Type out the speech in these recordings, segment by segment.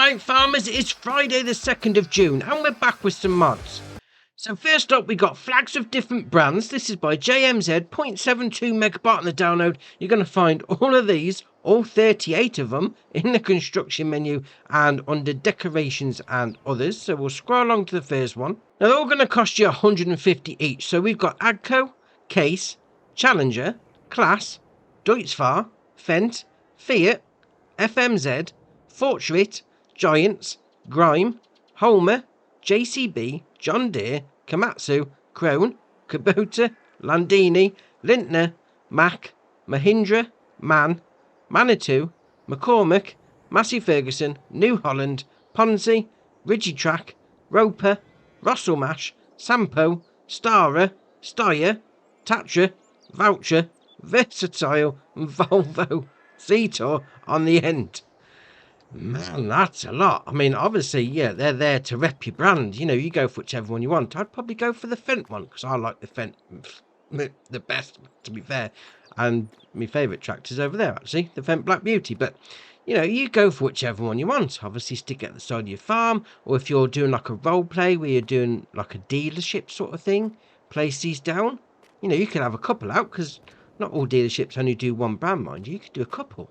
Right, farmers, it's Friday the 2nd of June and we're back with some mods. So first up, we got flags of different brands. This is by JMZ, 0.72 megabyte on the download. You're going to find all of these, all 38 of them, in the construction menu and under decorations and others. So we'll scroll along to the first one. Now they're all going to cost you 150 each. So we've got Agco, Case, Challenger, Class, Deutzfahr, Fendt, Fiat, FMZ, Fortschritt, Giants, Grime, Homer, JCB, John Deere, Komatsu, Krone, Kubota, Landini, Lintner, Mack, Mahindra, MAN, Manitou, McCormick, Massey Ferguson, New Holland, Ponzi, Rigitrack, Roper, Russell Mash, Sampo, Stara, Steyr, Tatra, Voucher, Versatile, and Volvo Zetor on the end. Man, that's a lot. I mean, obviously, yeah, they're there to rep your brand. You know, you go for whichever one you want. I'd probably go for the Fendt one because I like the Fendt the best, to be fair. And my favourite tractor's over there, actually, the Fendt Black Beauty. But, you know, you go for whichever one you want. Obviously, stick it at the side of your farm. Or if you're doing like a role play where you're doing like a dealership sort of thing, place these down. You know, you could have a couple out because not all dealerships only do one brand, mind you. You could do a couple.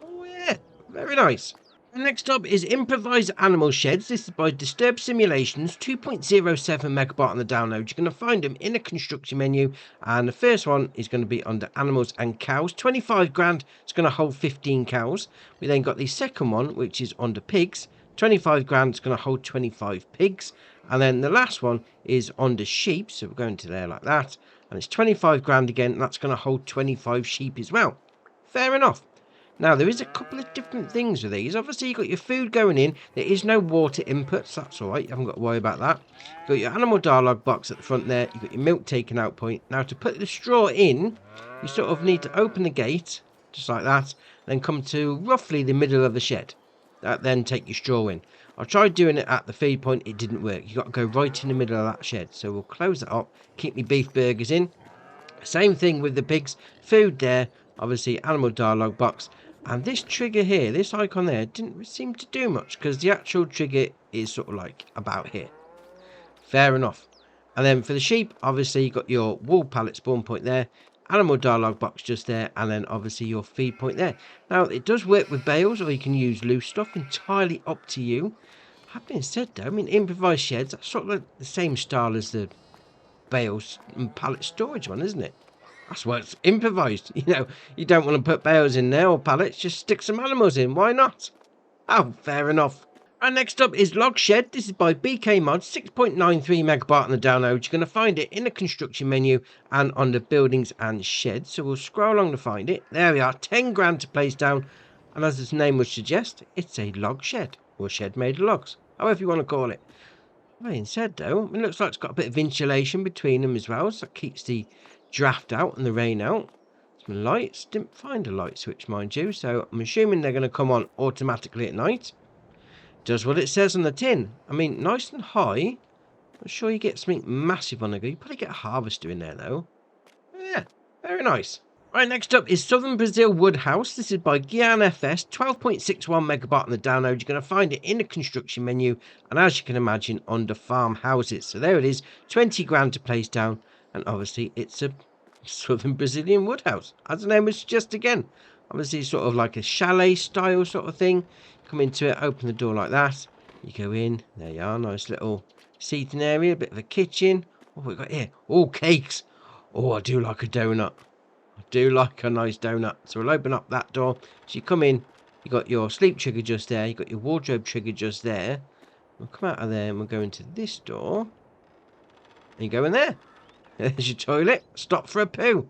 Oh, yeah. Very nice. And next up is Improvised Animal Sheds. This is by Disturbed Simulations, 2.07 megabyte on the download. You're going to find them in the construction menu. And the first one is going to be under Animals and Cows. 25 grand. It's going to hold 15 cows. We then got the second one, which is under Pigs. 25 grand. It's going to hold 25 pigs. And then the last one is under Sheep. So we're going to there like that. And it's 25 grand again. And that's going to hold 25 sheep as well. Fair enough. Now, there is a couple of different things with these. Obviously, you've got your food going in. There is no water inputs. That's all right. You haven't got to worry about that. You've got your animal dialogue box at the front there. You've got your milk taking out point. Now, to put the straw in, you sort of need to open the gate, just like that, then come to roughly the middle of the shed. Then take your straw in. I tried doing it at the feed point. It didn't work. You've got to go right in the middle of that shed. So we'll close that up. Keep my beef burgers in. Same thing with the pigs. Food there. Obviously, animal dialogue box. And this trigger here, this icon there, didn't seem to do much because the actual trigger is sort of like about here. Fair enough. And then for the sheep, obviously you got your wool pallet spawn point there, animal dialogue box just there, and then obviously your feed point there. Now, it does work with bales, or you can use loose stuff, entirely up to you. That being said though, I mean, improvised sheds, that's sort of like the same style as the bales and pallet storage one, isn't it? That's why it's improvised. You know, you don't want to put bales in there or pallets, just stick some animals in. Why not? Oh, fair enough. And next up is Log Shed. This is by BK Mod, 6.93 megabyte on the download. You're going to find it in the construction menu and under buildings and sheds. So we'll scroll along to find it. There we are, 10 grand to place down. And as its name would suggest, it's a log shed, or a shed made of logs, however you want to call it. That being said though, it looks like it's got a bit of insulation between them as well, so that keeps the draft out and the rain out. Some lights. Didn't find a light switch, mind you, so I'm assuming they're going to come on automatically at night. Does what it says on the tin. I mean, nice and high. I'm sure you get something massive on the go. You probably get a harvester in there though. Yeah, very nice. Right, next up is Southern Brazil Wood House. This is by Gian FS, 12.61 megabyte on the download. You're going to find it in the construction menu, and as you can imagine, under farmhouses. So there it is, 20 grand to place down. And obviously, it's a Southern Brazilian wood house, as the name would suggest again. Obviously, sort of like a chalet style sort of thing. Come into it, open the door like that. You go in, there you are, nice little seating area, a bit of a kitchen. What have we got here? Oh, cakes. Oh, I do like a donut. I do like a nice donut. So we'll open up that door. So you come in, you got your sleep trigger just there. You got your wardrobe trigger just there. We'll come out of there and we'll go into this door. And you go in there. There's your toilet. Stop for a poo.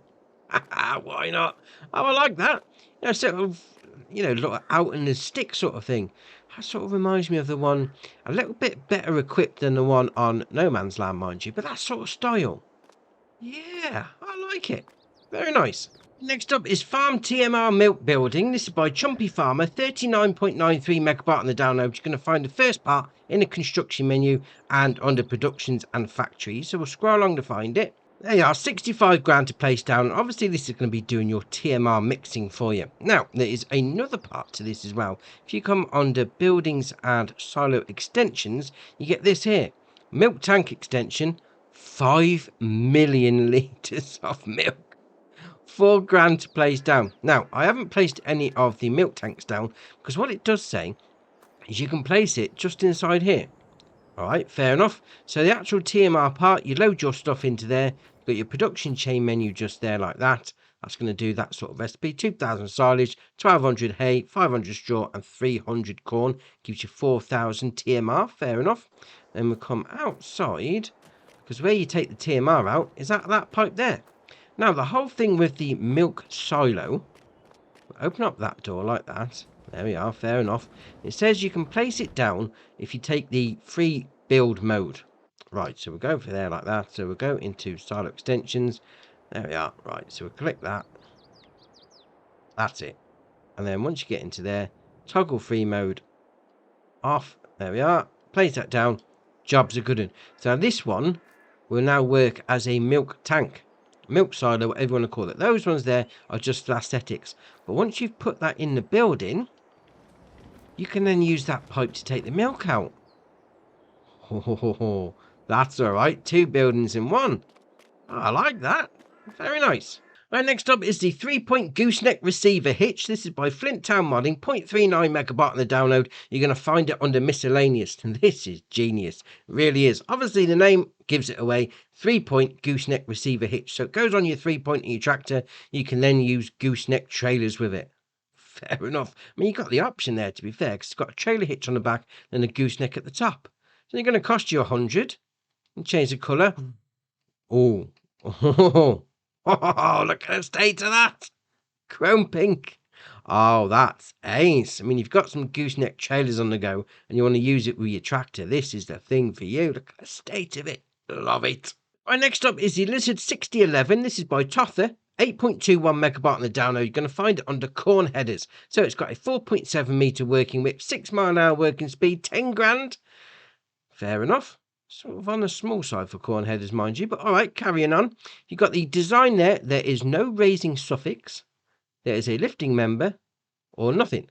Why not? Oh, I like that. You know, sort of, you know, sort of out in the stick sort of thing. That sort of reminds me of the one, a little bit better equipped than the one on No Man's Land, mind you, but that sort of style. Yeah, I like it. Very nice. Next up is Farm TMR Milk Building. This is by Chumpy Farmer, 39.93 megabyte on the download. You're going to find the first part in the construction menu and under productions and factories. So we'll scroll along to find it. There you are, 65 grand to place down. Obviously, this is going to be doing your TMR mixing for you. Now, there is another part to this as well. If you come under buildings and silo extensions, you get this here. Milk tank extension, 5 million litres of milk. 4 grand to place down. Now, I haven't placed any of the milk tanks down because what it does say is you can place it just inside here. All right, fair enough. So the actual TMR part, you load your stuff into there. You've got your production chain menu just there like that. That's going to do that sort of recipe. 2,000 silage, 1,200 hay, 500 straw, and 300 corn. Gives you 4,000 TMR. Fair enough. Then we come outside, because where you take the TMR out is that pipe there. Now, the whole thing with the milk silo, open up that door like that. There we are, fair enough. It says you can place it down if you take the free build mode. Right, so we'll go for there like that. So we'll go into silo extensions. There we are. Right, so we'll click that. That's it. And then once you get into there, toggle free mode off. There we are. Place that down. Jobs are good one. So this one will now work as a milk tank. Milk silo, whatever you want to call it. Those ones there are just for aesthetics. But once you've put that in the building, you can then use that pipe to take the milk out. Oh, that's all right. 2 buildings in one. Oh, I like that. Very nice. Right, next up is the 3-point gooseneck receiver hitch. This is by Flint Town Modding, 0.39 megabyte on the download. You're going to find it under miscellaneous, and this is genius. It really is. Obviously, the name gives it away. 3-point gooseneck receiver hitch. So it goes on your 3-point in your tractor. You can then use gooseneck trailers with it. Fair enough. I mean, you've got the option there, to be fair, because it's got a trailer hitch on the back and a gooseneck at the top. So they're going to cost you 100. And change the colour. Oh. Oh, look at the state of that. Chrome pink. Oh, that's ace. I mean, you've got some gooseneck trailers on the go and you want to use it with your tractor. This is the thing for you. Look at the state of it. Love it. Right, next up is the Lizard 6011. This is by Tother. 8.21 megabyte on the download. You're going to find it under corn headers. So it's got a 4.7 meter working width, 6 mile an hour working speed, 10 grand. Fair enough. Sort of on the small side for corn headers, mind you, but all right, carrying on. You've got the design there. There is no raising suffix. There is a lifting member or nothing.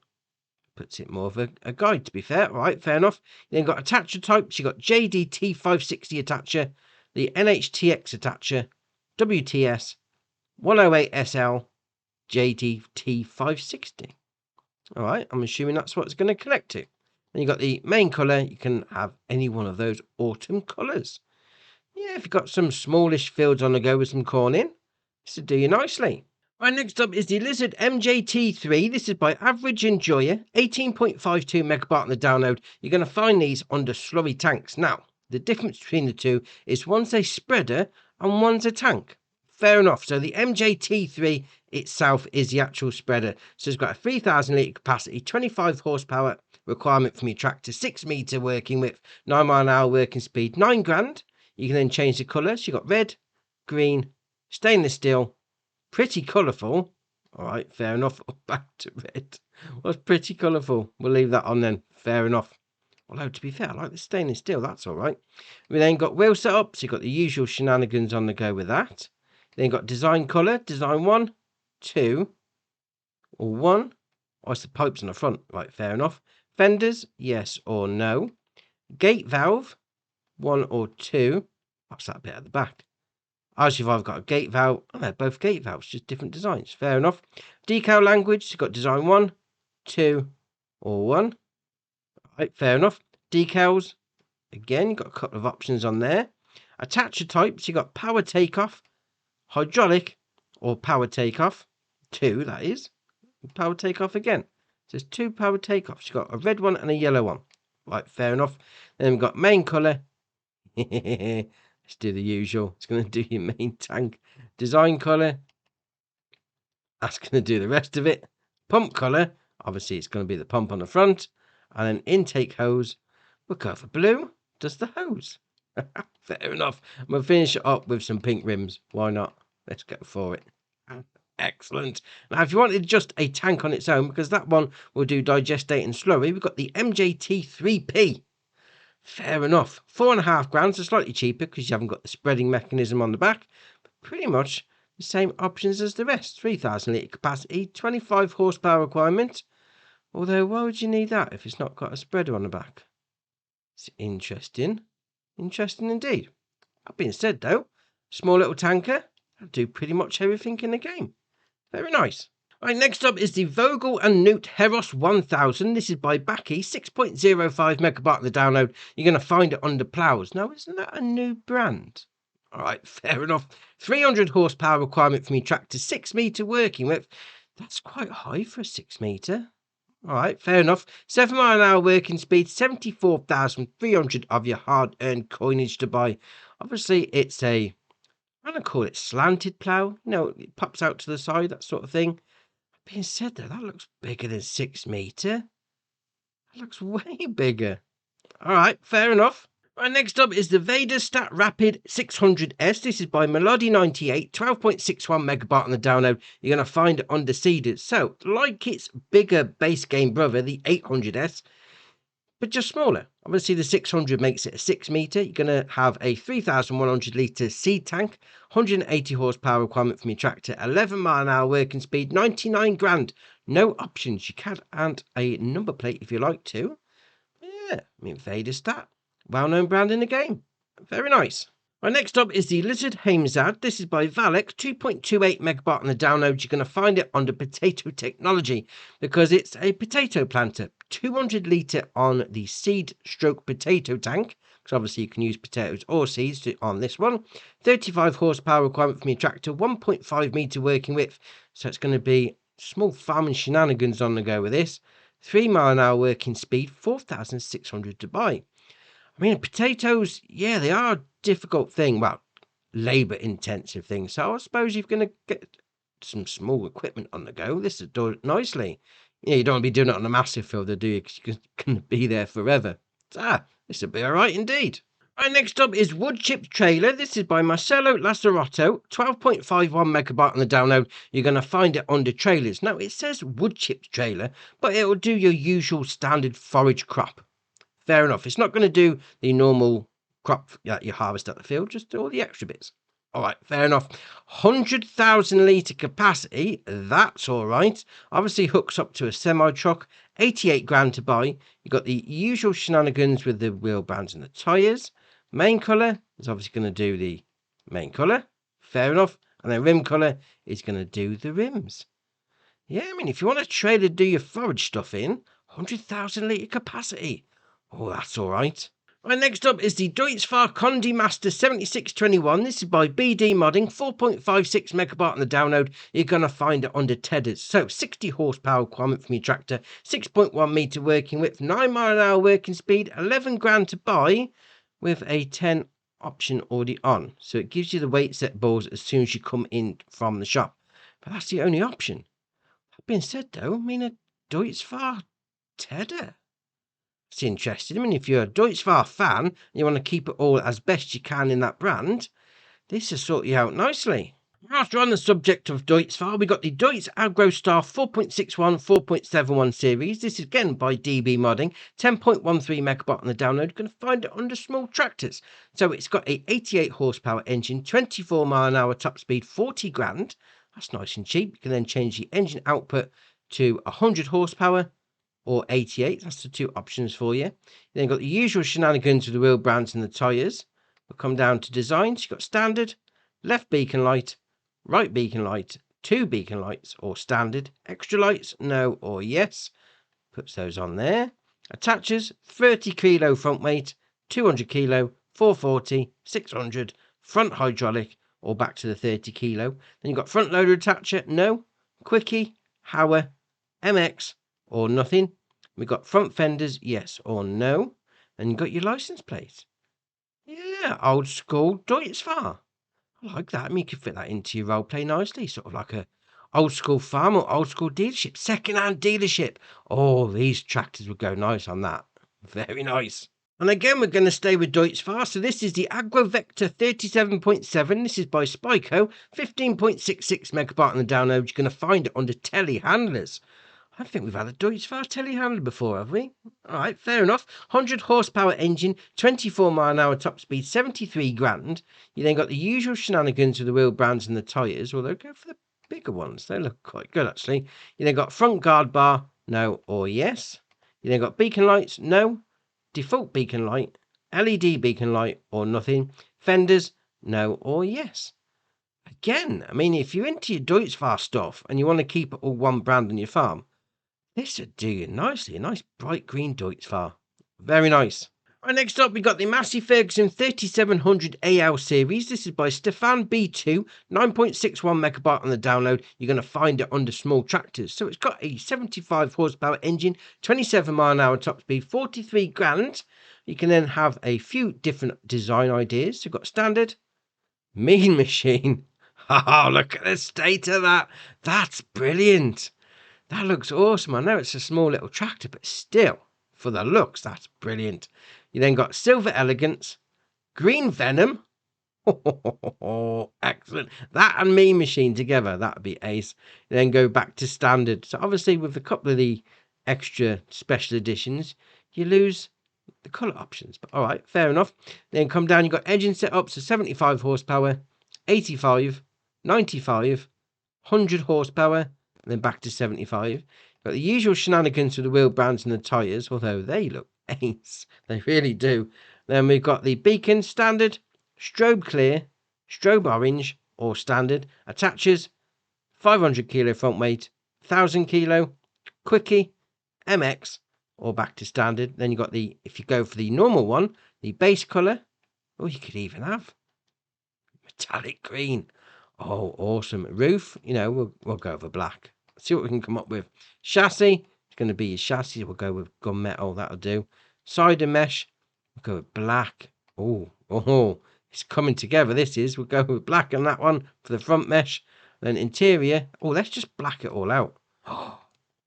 Puts it more of a guide, to be fair. All right, fair enough. You then got attacher types. You've got JDT 560 attacher, the NHTX attacher, WTS, 108SL, JDT 560. All right, I'm assuming that's what it's going to connect to. And you've got the main colour. You can have any one of those autumn colours. Yeah, if you've got some smallish fields on the go with some corn in, this will do you nicely. Right, next up is the Lizard MJT3. This is by Average Enjoyer, 18.52 megabyte on the download. You're going to find these under slurry tanks. Now, the difference between the two is one's a spreader and one's a tank. Fair enough. So the MJT3 itself is the actual spreader. So it's got a 3,000 litre capacity, 25 horsepower requirement from your tractor, 6 metre working width, 9 mile an hour working speed, 9 grand. You can then change the colours. You've got red, green, stainless steel, pretty colourful. All right, fair enough. Back to red. What's pretty colourful? We'll leave that on then. Fair enough. Although, to be fair, I like the stainless steel. That's all right. We then got wheel setup. So you've got the usual shenanigans on the go with that. Then got design colour, design 1, 2, or 1. Oh, it's the pipes on the front. Right, fair enough. Fenders, yes or no. Gate valve, 1 or 2. What's that bit at the back? As you've either got a gate valve, oh, they're both gate valves, just different designs. Fair enough. Decal language, you've got design 1, 2, or 1. Right, fair enough. Decals, again, you've got a couple of options on there. Attacher types, you've got power takeoff, hydraulic, or power takeoff. 2, that is. Power takeoff again. So there's 2 power takeoffs. You've got a red one and a yellow one. Right, fair enough. Then we've got main colour. Let's do the usual. It's going to do your main tank. Design colour. That's going to do the rest of it. Pump colour. Obviously, it's going to be the pump on the front. And then intake hose. We'll go for blue. Does the hose. Fair enough. I'm going to finish it up with some pink rims. Why not? Let's go for it. Excellent. Now, if you wanted just a tank on its own, because that one will do digestate and slurry, we've got the MJT3P. Fair enough. 4.5 grand, so slightly cheaper because you haven't got the spreading mechanism on the back. But pretty much the same options as the rest. 3,000 litre capacity, 25 horsepower requirement. Although, why would you need that if it's not got a spreader on the back? It's interesting. Interesting indeed. That being said, though, small little tanker, that'll do pretty much everything in the game. Very nice. Right, next up is the Vogel and Newt Heros 1000. This is by Backy, 6.05 megabyte on the download. You're going to find it under plows. Now, isn't that a new brand? All right, fair enough. 300 horsepower requirement for me tractor, 6 metre working width. That's quite high for a 6 metre. All right, fair enough. 7 mile an hour working speed, 74,300 of your hard-earned coinage to buy. Obviously, it's a, I'm going to call it slanted plough. You know, it pops out to the side, that sort of thing. Being said though, that looks bigger than 6 metre. That looks way bigger. All right, fair enough. Right, next up is the Vader Stat Rapid 600S. This is by Melody98, 12.61 megabyte on the download. You're going to find it under Cedars. So, like its bigger base game brother, the 800S, but just smaller. Obviously, the 600 makes it a 6 metre. You're going to have a 3,100 litre seed tank, 180 horsepower requirement from your tractor, 11 mile an hour working speed, 99 grand. No options. You can add a number plate if you like to. Yeah, I mean, Vader Stat. Well-known brand in the game. Very nice. Right, next up is the Lizard Heimzad. This is by Valek, 2.28 megabyte on the download. You're going to find it under Potato Technology because it's a potato planter. 200 litre on the seed stroke potato tank, because obviously you can use potatoes or seeds on this one. 35 horsepower requirement from your tractor, 1.5 metre working width. So it's going to be small farming shenanigans on the go with this. 3 mile an hour working speed, 4,600 to buy. I mean, potatoes, yeah, they are a difficult thing. Well, labour-intensive thing. So I suppose you're going to get some small equipment on the go. This will do it nicely. Yeah, you don't want to be doing it on a massive fielder, do you? Because you're going to be there forever. This will be all right indeed. Right, next up is Wood Chip Trailer. This is by Marcelo Lazzarotto, 12.51 megabyte on the download. You're going to find it under trailers. Now, it says Wood Chip Trailer, but it will do your usual standard forage crop. Fair enough. It's not going to do the normal crop that you harvest at the field, just all the extra bits. All right, fair enough. 100,000 litre capacity, that's all right. Obviously hooks up to a semi-truck, 88 grand to buy. You've got the usual shenanigans with the wheel bands and the tyres. Main colour is obviously going to do the main colour. Fair enough. And then rim colour is going to do the rims. Yeah, I mean, if you want a trailer to do your forage stuff in, 100,000 litre capacity. Oh, that's all right. Right, next up is the Deutz-Fahr Condi Master 7621. This is by BD Modding, 4.56 megabyte on the download. You're going to find it under Tedders. So, 60 horsepower requirement from your tractor, 6.1 metre working width, 9 mile an hour working speed, 11 grand to buy with a 10 option already on. So, it gives you the weight set balls as soon as you come in from the shop. But that's the only option. That being said, though, I mean, a Deutz-Fahr Tedder. It's interesting. I mean, if you're a Deutz-Fahr fan and you want to keep it all as best you can in that brand, this will sort you out nicely. After on the subject of Deutz-Fahr, we got the Deutz AgroStar 4.61 4.71 series. This is again by DB Modding, 10.13 megabyte on the download. You're going to find it under small tractors. So it's got a 88 horsepower engine, 24 mile an hour top speed, 40 grand. That's nice and cheap. You can then change the engine output to 100 horsepower. Or 88, that's the two options for you. Then you've got the usual shenanigans with the wheel brands and the tyres. We'll come down to designs. You've got standard, left beacon light, right beacon light, 2 beacon lights, or standard, extra lights, no or yes. Puts those on there. Attachers, 30 kilo front weight, 200 kilo, 440, 600, front hydraulic, or back to the 30 kilo. Then you've got front loader attacher, no, quickie, Hauer, MX, or nothing. We've got front fenders, yes or no. And you've got your license plate. Yeah, old school Deutz-Fahr. I like that. I mean, you could fit that into your role play nicely. Sort of like a old school farm or old school dealership. Second-hand dealership. Oh, these tractors would go nice on that. Very nice. And again, we're going to stay with Deutz-Fahr. So this is the AgroVector 37.7. This is by Spyco. 15.66 megabyte on the download. You're going to find it under telehandlers. I think we've had a Deutz-Fahr telehandler before, have we? All right, fair enough. 100 horsepower engine, 24 mph top speed, 73 grand. You then got the usual shenanigans with the wheel brands and the tyres, although go for the bigger ones. They look quite good, actually. You then got front guard bar, no or yes. You then got beacon lights, no. Default beacon light, LED beacon light or nothing. Fenders, no or yes. Again, I mean, if you're into your Deutz-Fahr stuff and you want to keep it all one brand on your farm, this would do you nicely. A nice bright green Deutz-Fahr. Very nice. Right, next up, we got the Massey Ferguson 3700 AL series. This is by Stefan B2, 9.61 megabyte on the download. You're going to find it under small tractors. So it's got a 75 horsepower engine, 27 mph top speed, 43 grand. You can then have a few different design ideas. So you've got standard, mean machine. Oh, look at the state of that. That's brilliant. That looks awesome. I know it's a small little tractor, but still, for the looks, that's brilliant. You then got Silver Elegance, Green Venom. Oh, excellent. That and Mean Machine together, that would be ace. You then go back to standard. So obviously with a couple of the extra special editions, you lose the colour options. But all right, fair enough. Then come down, you've got engine setups, so 75 horsepower, 85, 95, 100 horsepower, and then back to 75. Got the usual shenanigans with the wheel brands and the tyres, although they look ace. They really do. Then we've got the beacon, standard, strobe clear, strobe orange, or standard. Attaches, 500 kilo front weight, 1000 kilo, quickie, MX, or back to standard. Then you've got the, if you go for the normal one, the base colour, or you could even have metallic green. Oh, awesome. Roof, you know, we'll go for black. See what we can come up with. Chassis, it's going to be your chassis. We'll go with gunmetal. That'll do. Side and mesh, we'll go with black. Oh, it's coming together. This is. We'll go with black on that one for the front mesh. Then interior. Oh, let's just black it all out.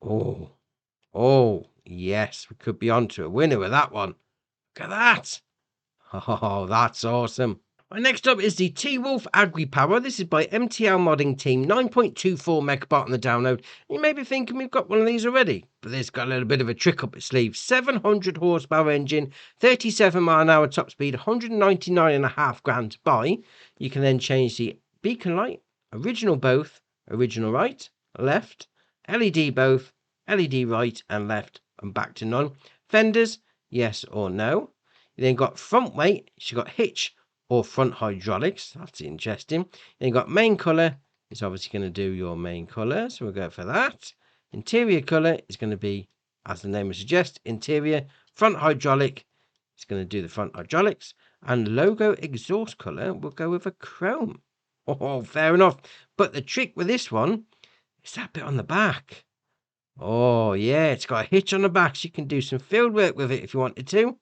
Oh, yes. We could be on to a winner with that one. Look at that. Oh, that's awesome. Right, next up is the T-Wolf Agri Power. This is by MTL Modding Team, 9.24 megabyte on the download. You may be thinking we've got one of these already, but this got a little bit of a trick up its sleeve. 700 horsepower engine, 37 mph top speed, 199.5 grand to buy. You can then change the beacon light, original both, original right, left, LED both, LED right and left, and back to none. Fenders, yes or no. You then got front weight, so you got hitch or front hydraulics. That's interesting. Then you got main colour. It's obviously going to do your main colour, so we'll go for that. Interior colour is going to be, as the name would suggest, interior. Front hydraulic, it's going to do the front hydraulics. And logo exhaust colour, we'll go with a chrome. Oh, fair enough. But the trick with this one is that bit on the back. Oh, yeah, it's got a hitch on the back, so you can do some field work with it if you wanted to.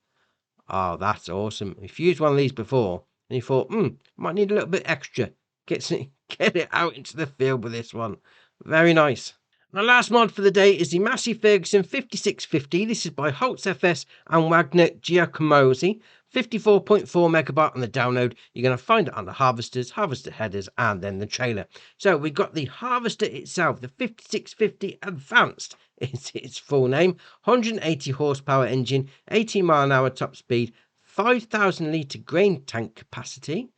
Oh, that's awesome. If you used one of these before, and you thought, might need a little bit extra, get it out into the field with this one. Very nice. The last mod for the day is the Massey Ferguson 5650. This is by Holtz FS and Wagner Giacomosi. 54.4 megabyte on the download. You're going to find it on the harvesters, harvester headers, and then the trailer. So we've got the harvester itself, the 5650 Advanced is its full name. 180 horsepower engine, 80 mph top speed, 5,000 litre grain tank capacity,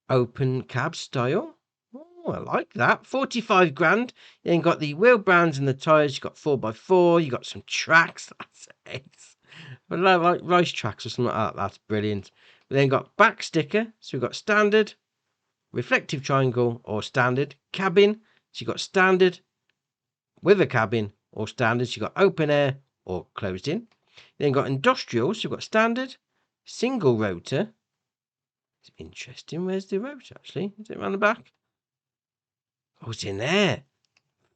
open cab style. Oh, I like that. 45 grand. You then got the wheel brands and the tyres. You got 4x4. You got some tracks. That's ace. But like rice tracks or something like that. That's brilliant. We then got back sticker. So we've got standard, reflective triangle or standard, cabin. So you've got standard with a cabin or standard. So you've got open air or closed in. Then got industrial. So you've got standard, single rotor. It's interesting. Where's the rotor actually? Is it around the back? Oh, it's in there.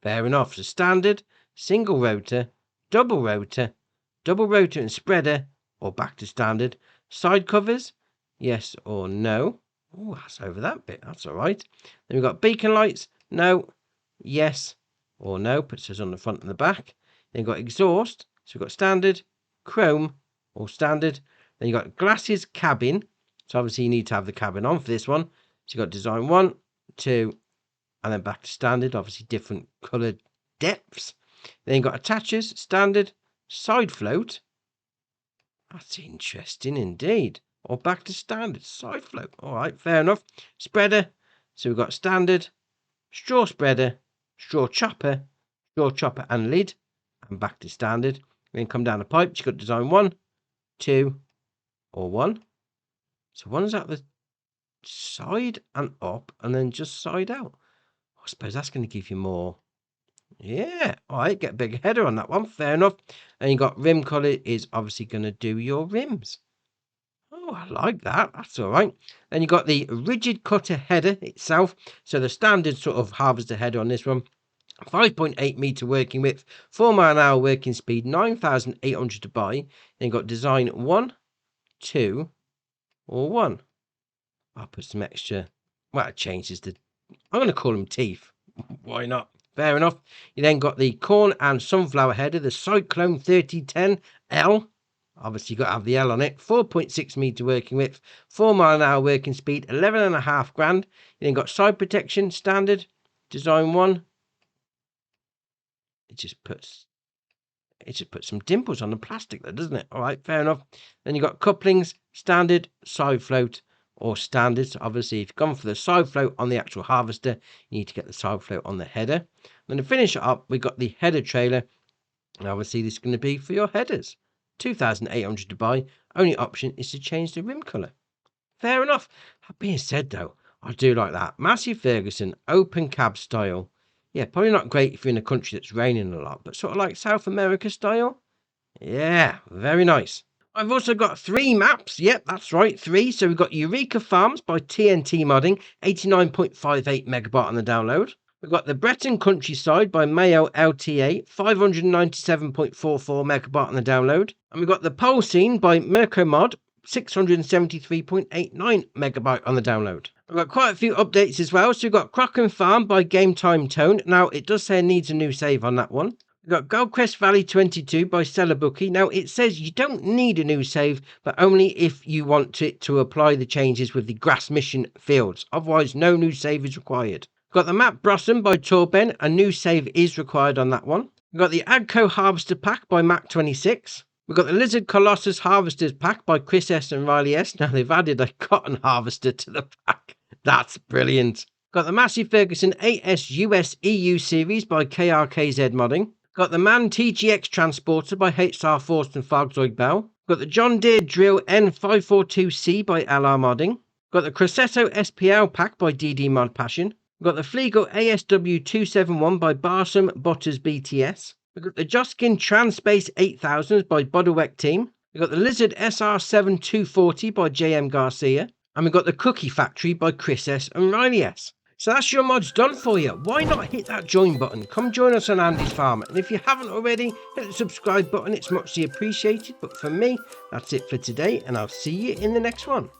Fair enough. So standard, single rotor, double rotor and spreader, or back to standard. Side covers, yes or no. Oh, that's over that bit. That's all right. Then we've got beacon lights, no, yes or no. Puts us on the front and the back. Then you've got exhaust. So we've got standard, chrome, or standard. Then you've got glasses cabin. So obviously you need to have the cabin on for this one. So you've got design 1, 2, and then back to standard. Obviously different coloured depths. Then you've got attachers, standard, side float. That's interesting indeed. Or back to standard, side float. All right, fair enough. Spreader. So we've got standard, straw spreader, straw chopper and lid, and back to standard. Then come down the pipe. You've got design 1, 2, or 1. So one's at the side and up, and then just side out. I suppose that's going to give you more. Yeah, all right, get a bigger header on that one. Fair enough. And you got rim color is obviously going to do your rims. Oh, I like that. That's all right. Then you got the rigid cutter header itself. So the standard sort of harvester header on this one. 5.8 meter working width, 4 mile an hour working speed, 9,800 to buy. Then you got design 1, 2, or 1. I'll put some extra. Well, it changes the. I'm going to call them teeth. Why not? Fair enough. You then got the corn and sunflower header, the Cyclone 3010L. Obviously, you've got to have the L on it. 4.6 meter working width, 4 mile an hour working speed, 11.5 grand. You then got side protection, standard, design 1. It just puts some dimples on the plastic there, doesn't it? All right, fair enough. Then you got couplings, standard, side float, or standard. So obviously, if you've gone for the side float on the actual harvester, you need to get the side float on the header. Then to finish it up, we've got the header trailer. And obviously, this is going to be for your headers. 2,800 to buy. Only option is to change the rim colour. Fair enough. That being said, though, I do like that. Massey Ferguson, open cab style. Yeah, probably not great if you're in a country that's raining a lot, but sort of like South America style. Yeah, very nice. I've also got 3 maps. Yep, that's right, 3. So we've got Eureka Farms by TNT Modding, 89.58 megabyte on the download. We've got the Breton Countryside by Mayo LTA, 597.44 megabyte on the download. And we've got the Pole Scene by Mercomod, 673.89 megabyte on the download. We've got quite a few updates as well. So we've got Crocken Farm by Game Time Tone. Now, it does say it needs a new save on that one. We've got Goldcrest Valley 22 by Seller Bookie. Now, it says you don't need a new save, but only if you want it to apply the changes with the Grass Mission fields. Otherwise, no new save is required. We've got the Map Blossom by Torben. A new save is required on that one. We've got the Agco Harvester Pack by Mac26. We've got the Lizard Colossus Harvesters Pack by Chris S and Riley S. Now they've added a cotton harvester to the pack. That's brilliant. Got the Massey Ferguson AS US EU series by KRKZ Modding. Got the MAN TGX Transporter by HR Forst and Fogzoid Bell. Got the John Deere Drill N542C by LR Modding. Got the Crosetto SPL Pack by DD Mod Passion. We've got the Fleagle ASW 271 by Barsom Butters BTS. We've got the Joskin Transpace 8000s by Bodowek Team. We've got the Lizard SR7 240 by JM Garcia. And we've got the Cookie Factory by Chris S and Riley S. So that's your mods done for you. Why not hit that join button? Come join us on Andy's Farm. And if you haven't already, hit the subscribe button. It's muchly appreciated. But for me, that's it for today. And I'll see you in the next one.